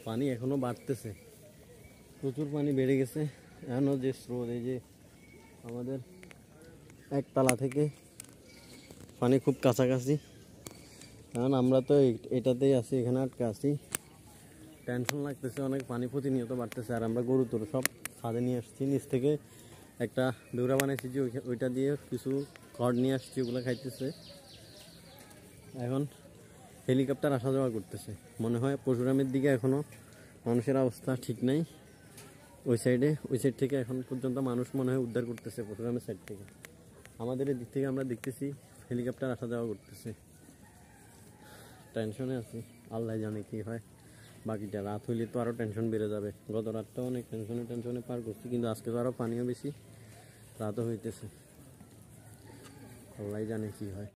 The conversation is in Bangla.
পানি এখনো বাড়তেছে, প্রচুর পানি বেড়ে গেছে। এখনো যে স্রোত, এই যে আমাদের একতলা থেকে পানি খুব কাছাকাছি, কারণ আমরা তো এটাতেই আছি, এখানে আটকে আছি। টেনশন লাগতেছে অনেক, পানি প্রতিনিয়ত বাড়তেছে। আর আমরা গরু তোর সব ছাদে নিয়ে আসছি, নিচ থেকে একটা বেউরা বানাইছি যে ওইটা দিয়ে কিছু খড় নিয়ে আসছি, ওগুলো খাইতেছে। এখন হেলিকপ্টার আসা যাওয়া করতেছে, মনে হয় পরশুরামের দিকে এখনও মানুষের অবস্থা ঠিক নাই। ওই সাইড থেকে এখন পর্যন্ত মানুষ মনে হয় উদ্ধার করতেছে পরশুরামের সাইড থেকে। আমাদের এই দিক থেকে আমরা দেখতেছি হেলিকপ্টার আসা যাওয়া করতেছে। টেনশনে আছি, আল্লাহ জানে কি হয়। বাকিটা রাত হইলে তো আরও টেনশন বেড়ে যাবে। গত রাতটাও অনেক টেনশনে পার করছি, কিন্তু আজকে তো আরও পানিও বেশি, রাতও হইতেছে। আল্লাহ জানে কি হয়।